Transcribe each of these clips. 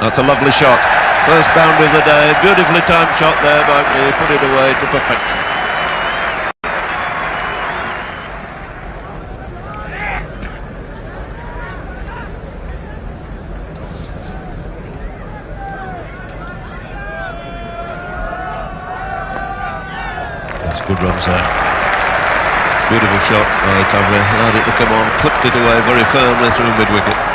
That's a lovely shot. First boundary of the day. Beautifully timed shot there by me. Put it away to perfection. That's good runs there. Beautiful shot by Tavre. Allowed it to come on. Clipped it away very firmly through mid-wicket.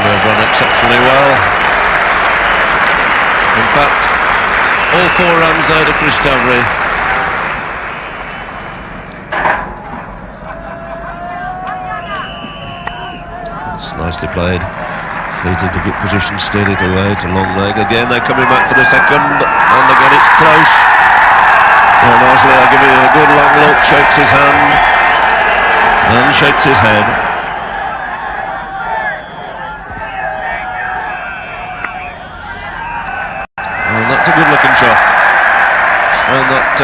They've run exceptionally well. In fact, all 4 runs there to Chris Tavre. It's nicely played. Fleet into good position, steered it away to long leg again. They're coming back for the second, and again it's close. Well, Mosley, I'll give it a good long look, shakes his hand, and shakes his head. That's a good looking shot. It's found that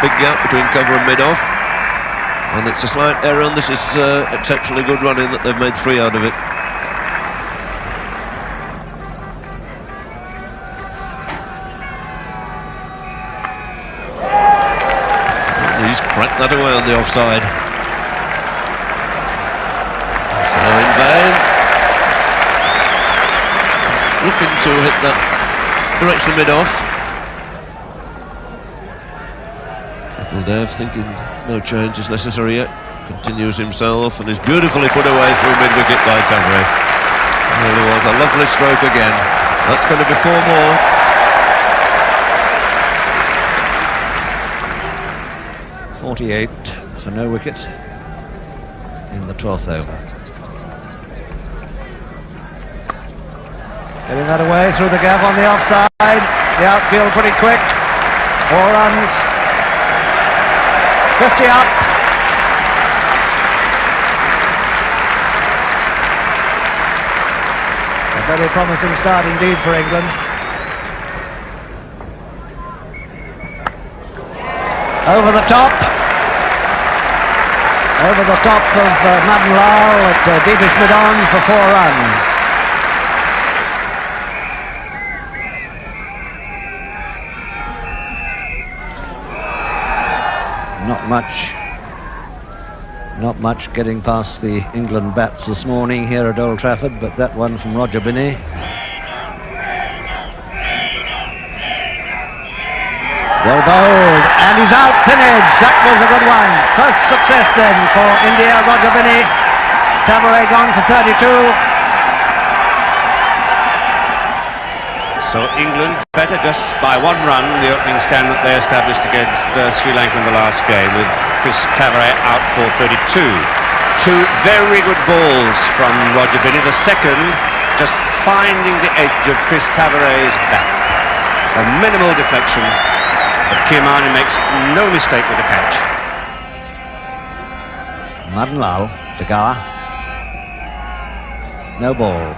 big gap between cover and mid-off, and it's a slight error, and this is exceptionally good running that they've made 3 out of it. And he's cracked that away on the offside. So in vain. Looking to hit that direction mid-off. Kapil Dev thinking no change is necessary yet. Continues himself and is beautifully put away through mid-wicket by Tavre. There was a lovely stroke again. That's going to be 4 more. .48 for no wicket in the 12th over. Getting that away through the gap on the offside. The outfield pretty quick. 4 runs. 50 up. A very promising start indeed for England. Over the top. Over the top of Madan Lal at Deepish Midon for 4 runs. Not much getting past the England bats this morning here at Old Trafford, but that one from Roger Binney. Well bowled, and he's out, thin edge. That was a good one. First success then for India. Roger Binney. Tavre gone for 32. So England better just by 1 run the opening stand that they established against Sri Lanka in the last game, with Chris Tavre out for 32. 2 very good balls from Roger Binney. The second just finding the edge of Chris Tavre's back. A minimal deflection, but Kirmani makes no mistake with the catch. Madan Lal to Gower. No ball.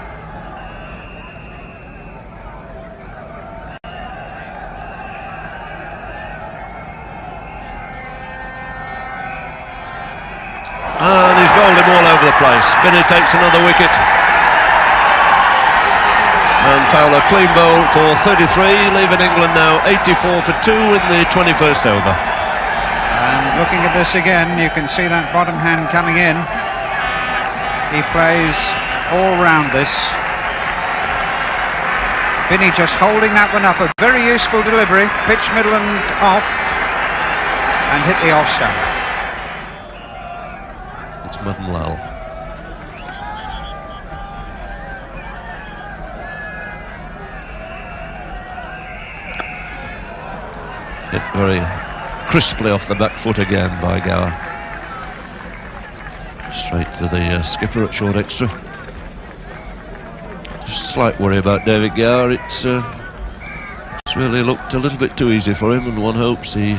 And he's bowled him all over the place. Binney takes another wicket. And Fowler clean bowl for 33, leaving England now 84 for 2 in the 21st over. And looking at this again, you can see that bottom hand coming in. He plays all round this. Binney just holding that one up. A very useful delivery. Pitch middle and off. And hit the off stump. Madan Lal. Hit very crisply off the back foot again by Gower. Straight to the skipper at short extra. Just a slight worry about David Gower. It's really looked a little bit too easy for him, and one hopes he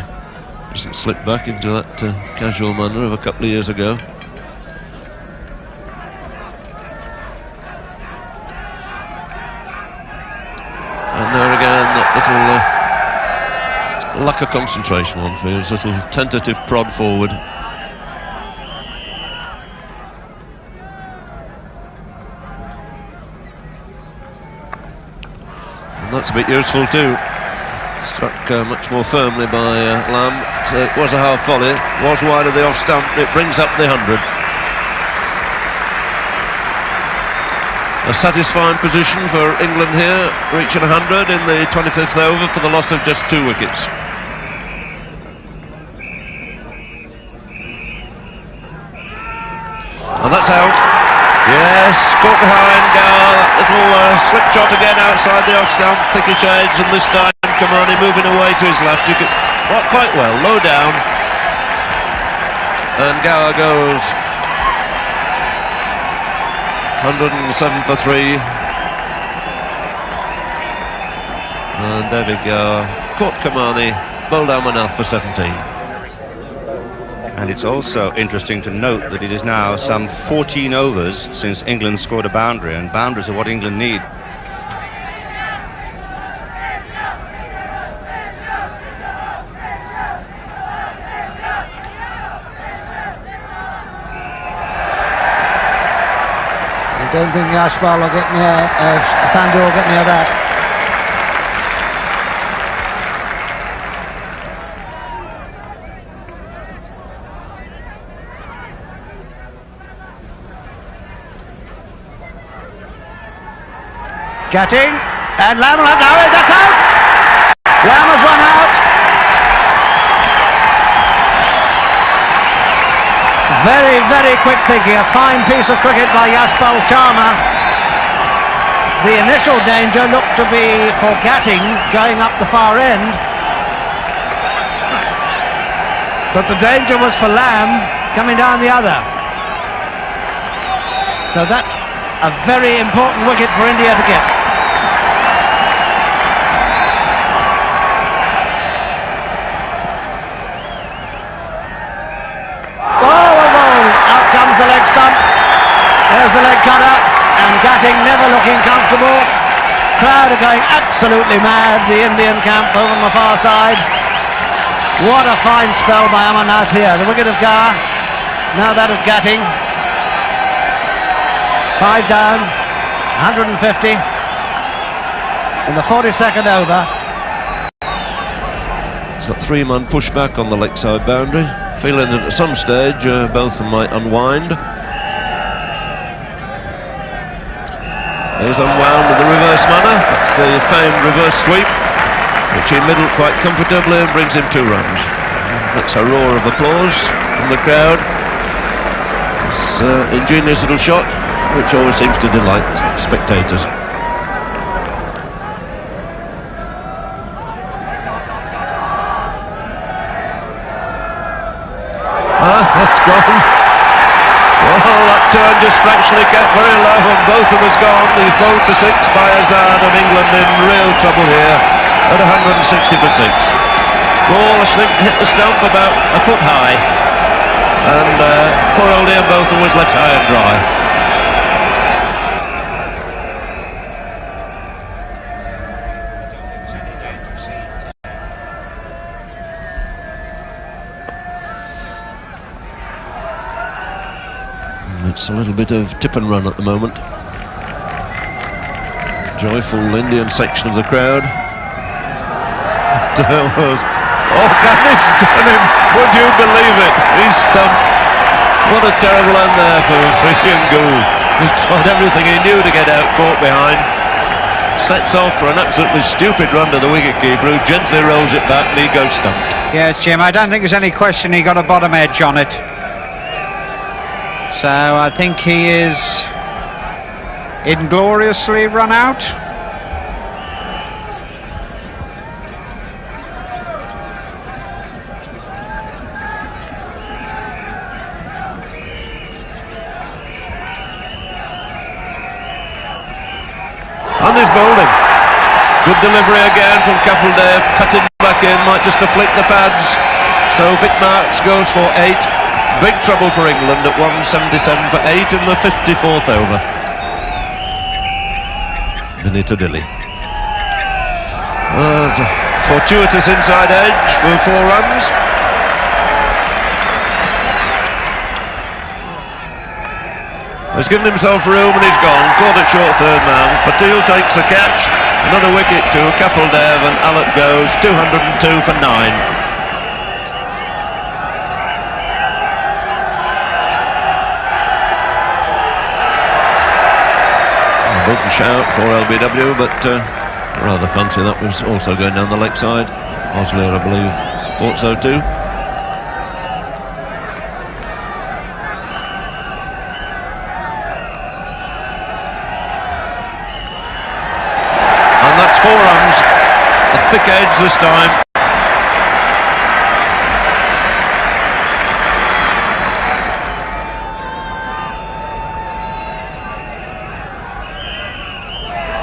doesn't slip back into that casual manner of a couple of years ago. And there again, that little lack of concentration one feels, little tentative prod forward. That's a bit useful too. Struck much more firmly by Lamb. It was a half volley, was wide of the off stump. It brings up the 100. A satisfying position for England here, reaching 100 in the 25th over for the loss of just 2 wickets. And that's out. Yes, caught behind Gower. That little slip shot again outside the off stump, thickish edge, and this time Kamani moving away to his left. You could quite well, low down, and Gower goes 107 for 3. And David Gower caught Kamani, bowled down Manath for 17. And it's also interesting to note that it is now some 14 overs since England scored a boundary, and boundaries are what England need. I don't think Yashpal will get near, Sandhu will get near that. Getting, and Lamb will have now, that's out! Lamb has run out. Very, very quick thinking, a fine piece of cricket by Yashpal Sharma. The initial danger looked to be for Gatting going up the far end, but the danger was for Lamb coming down the other. So that's a very important wicket for India to get. The leg stump, there's the leg cutter, and Gatting never looking comfortable. Crowd are going absolutely mad, the Indian camp over on the far side. What a fine spell by Amarnath here. The wicket of Gower, now that of Gatting. 5 down, 150 in the 42nd over. He's got 3-man pushback on the leg side boundary, feeling that at some stage both of them might unwind. He's unwound in the reverse manner. That's the famed reverse sweep, which he middled quite comfortably and brings him 2 runs. That's a roar of applause from the crowd. It's an ingenious little shot, which always seems to delight spectators. That's gone. Well, that turn just fractionally kept very low, and both of us gone. He's bowled for 6 by Azad, and England in real trouble here at 160 for 6. Ball, I think, hit the stump about a foot high, and poor old Ian Botham was left high and dry. It's a little bit of tip and run at the moment. Joyful Indian section of the crowd. Oh, Ghani's done him! Would you believe it? He's stumped. What a terrible end there for Ian Gould. He's tried everything he knew to get out, caught behind. Sets off for an absolutely stupid run to the wicketkeeper, who gently rolls it back, and he goes stumped. Yes, Jim, I don't think there's any question he got a bottom edge on it. So I think he is ingloriously run out. And he's bowling. Good delivery again from Kapil, cutting back in, might just deflect the pads. So Vic Marks goes for 8. Big trouble for England at 177 for 8 in the 54th over. Benito Dilly. There's a fortuitous inside edge for 4 runs. He's given himself room and he's gone. Caught at short third man. Patil takes the catch. Another wicket to Kapil and Alec goes 202 for 9. Big shout for LBW, but rather fancy that was also going down the leg side. Osler, I believe, thought so too. And that's 4 runs, a thick edge this time.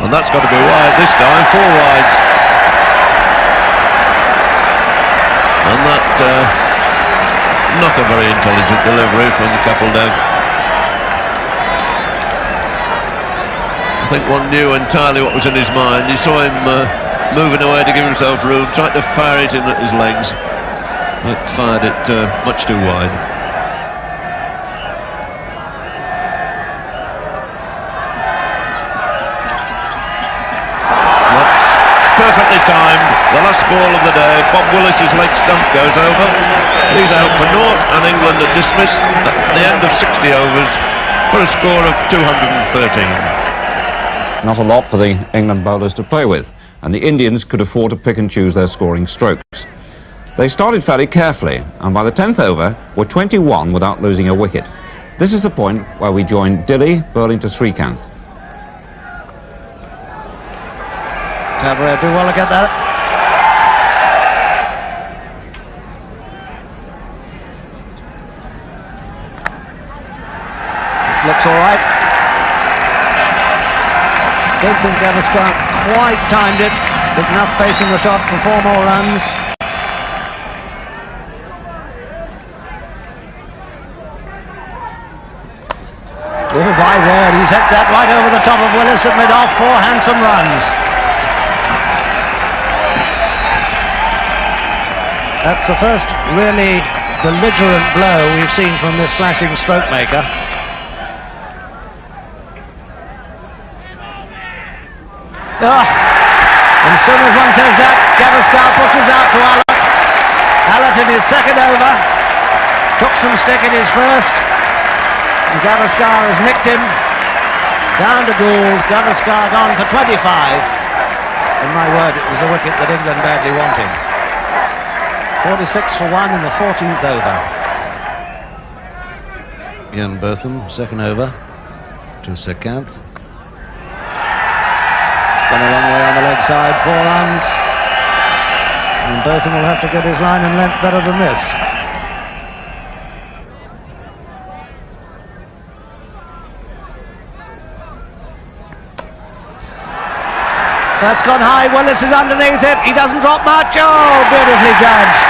And that's got to be wide this time, 4 wides. And that, not a very intelligent delivery from Kapil. I think one knew entirely what was in his mind. You saw him moving away to give himself room, tried to fire it in at his legs, but fired it much too wide. Perfectly timed, the last ball of the day. Bob Willis's leg stump goes over. He's out for naught, and England are dismissed at the end of 60 overs for a score of 213. Not a lot for the England bowlers to play with, and the Indians could afford to pick and choose their scoring strokes. They started fairly carefully, and by the 10th over were 21 without losing a wicket. This is the point where we join Dilly bowling to Srikanth. Tavare do well to get that. Looks all right. Don't think Gavaskar quite timed it. Did enough pace in the shot for 4 more runs. Oh my word, he's hit that right over the top of Willis at mid-off. 4 handsome runs. That's the first really belligerent blow we've seen from this flashing stroke maker. And as soon as one says that, Gavaskar pushes out to Alec. Alec in his second over, took some stick in his first, and Gavaskar has nicked him. Down to Gould, Gavaskar gone for 25. And my word, it was a wicket that England badly wanted. 46 for 1 in the 14th over. Ian Botham, second over to Srikanth. It's gone a long way on the leg side, 4 runs. And Botham will have to get his line and length better than this. That's gone high. Willis is underneath it. He doesn't drop much. Oh, beautifully judged.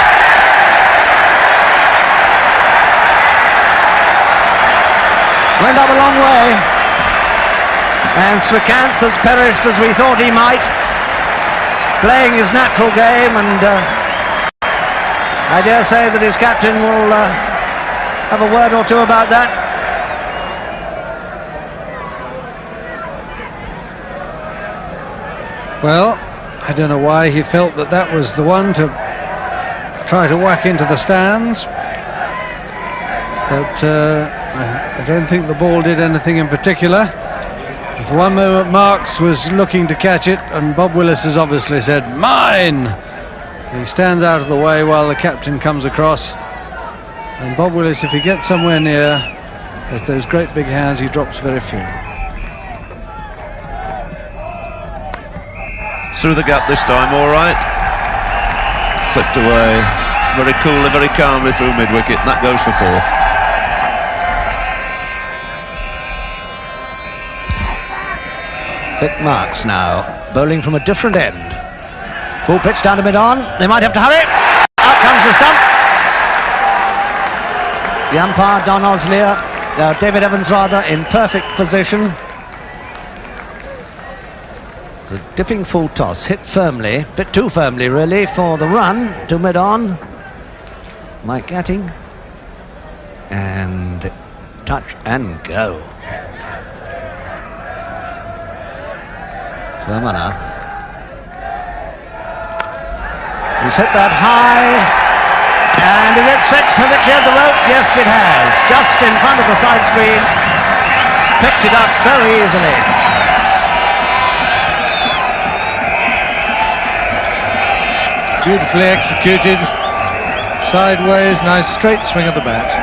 Went up a long way. And Srikanth has perished as we thought he might. Playing his natural game, and I dare say that his captain will have a word or two about that. Well, I don't know why he felt that that was the one to try to whack into the stands, but I don't think the ball did anything in particular. For one moment Marks was looking to catch it, and Bob Willis has obviously said, "Mine!" He stands out of the way while the captain comes across, and Bob Willis, if he gets somewhere near with those great big hands, he drops very few. Through the gap this time, all right. Flipped away very coolly, very calmly through mid-wicket, and that goes for 4. Vic Marks now, bowling from a different end. Full pitch down to mid-on. They might have to hurry. Out comes the stump. The umpire, Don Oslier, David Evans rather, in perfect position. The dipping full toss, hit firmly, a bit too firmly really, for the run to mid-on. Mike Gatting, and touch and go. Vermanath. He's hit that high, and is it 6? Has it cleared the rope? Yes, it has. Just in front of the side screen. Picked it up so easily. Beautifully executed. Sideways, nice straight swing of the bat.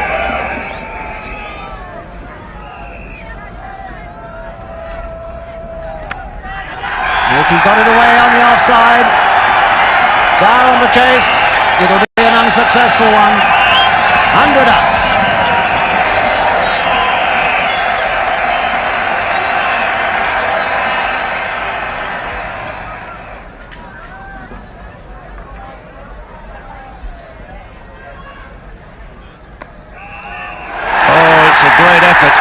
Yes, he got it away on the offside. Down on the chase. It'll be an unsuccessful one. 100 up. Oh, it's a great effort.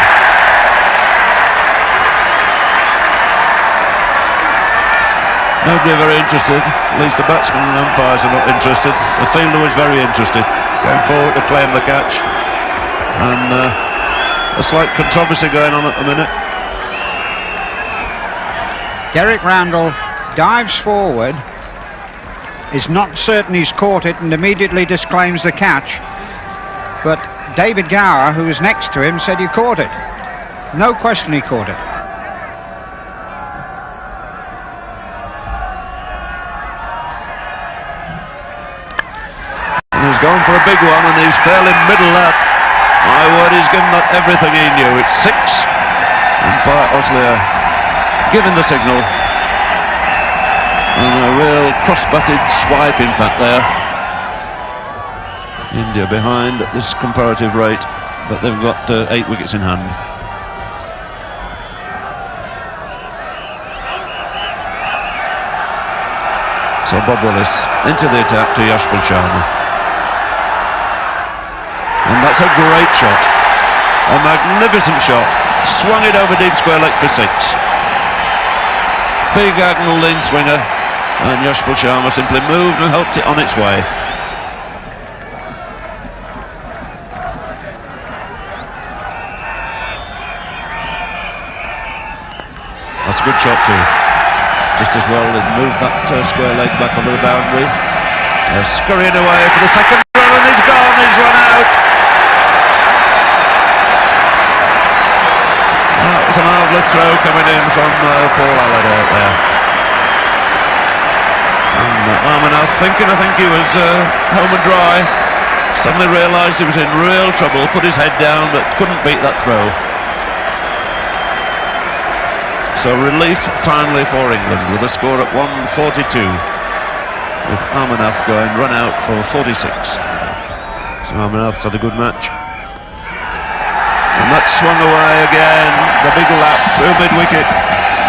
Nobody very interested, at least the batsmen and umpires are not interested. The fielder was very interested, going forward to claim the catch. And a slight controversy going on at the minute. Derek Randall dives forward, is not certain he's caught it and immediately disclaims the catch. But David Gower, who was next to him, said he caught it. No question he caught it. He's gone for a big one and he's fairly middle that. My word, he's given that everything he knew. It's 6. Umpire Osler giving the signal. And a real cross-butted swipe, in fact, there. India behind at this comparative rate, but they've got 8 wickets in hand. So Bob Willis into the attack to Yashpal Sharma. And that's a great shot, a magnificent shot. Swung it over deep square leg for 6. Big Agnel lean swinger, and Yashpal Sharma simply moved and helped it on its way. That's a good shot too. Just as well they've moved that square leg back onto the boundary. They're scurrying away for the second run, and he's gone, he's run out. That was a marvellous throw coming in from Paul Allard out there. And Armanath thinking, I think he was home and dry. Suddenly realised he was in real trouble, put his head down, but couldn't beat that throw. So relief finally for England with a score at 142, with Armanath going run out for 46. So Armanath's had a good match. And that swung away again, the big lap through mid-wicket,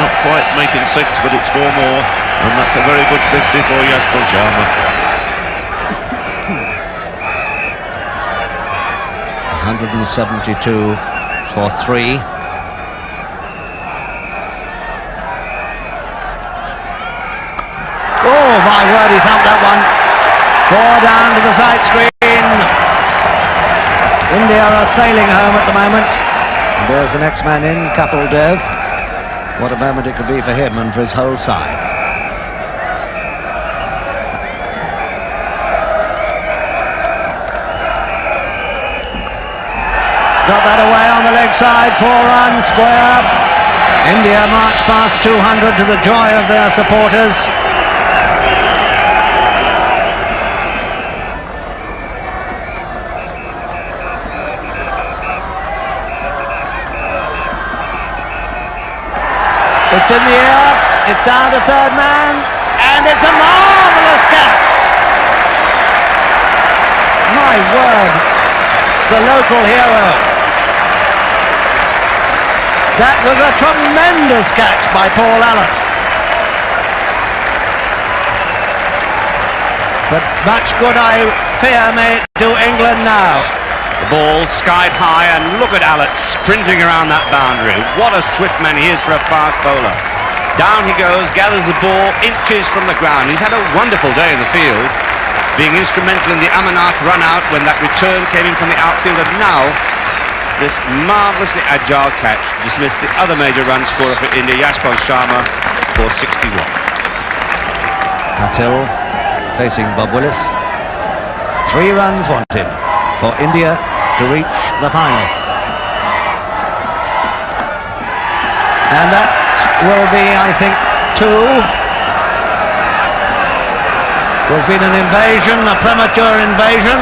not quite making 6, but it's 4 more, and that's a very good 50 for Yashpal Sharma. 172 for 3. Oh my word, he thumped that one. 4 down to the side screen. India are sailing home at the moment. And there's the next man in, Kapil Dev. What a moment it could be for him and for his whole side. Got that away on the leg side, 4 runs, square. India march past 200 to the joy of their supporters. It's in the air, it's down to third man, and it's a marvellous catch. My word, the local hero. That was a tremendous catch by Paul Allard. But much good, I fear, may it do England now. The ball skied high, and look at Allard sprinting around that boundary. What a swift man he is for a fast bowler. Down he goes, gathers the ball inches from the ground. He's had a wonderful day in the field, being instrumental in the Amarnath run out when that return came in from the outfield, and now this marvellously agile catch dismissed the other major run scorer for India, Yashpal Sharma, for 61. Kapil facing Bob Willis. 3 runs wanted for India to reach the final. And that will be, I think, 2. There's been an invasion, a premature invasion.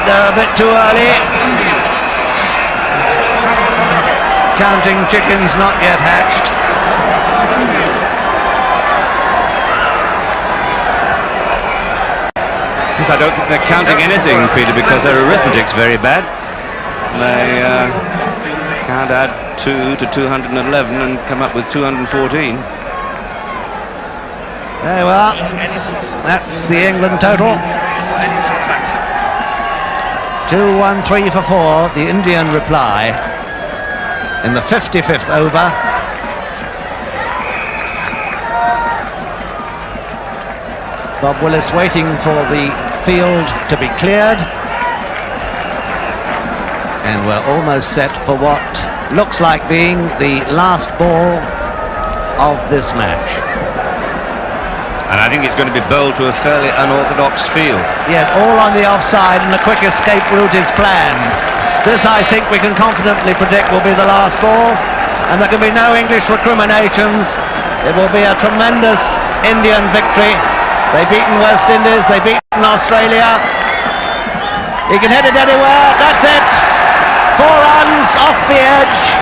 They're a bit too early. Counting chickens not yet hatched. Yes, I don't think they're counting anything, Peter, because their arithmetic's very bad. They can't add 2 to 211 and come up with 214. There we are. That's the England total. 2, 1, 3 for 4. The Indian reply in the 55th over. Bob Willis waiting for the field to be cleared. And we're almost set for what looks like being the last ball of this match. And I think it's going to be bowled to a fairly unorthodox field. Yet all on the offside, and the quick escape route is planned. This, I think, we can confidently predict will be the last ball, and there can be no English recriminations. It will be a tremendous Indian victory. They've beaten West Indies, they've beaten Australia. He can hit it anywhere, that's it. 4 runs off the edge.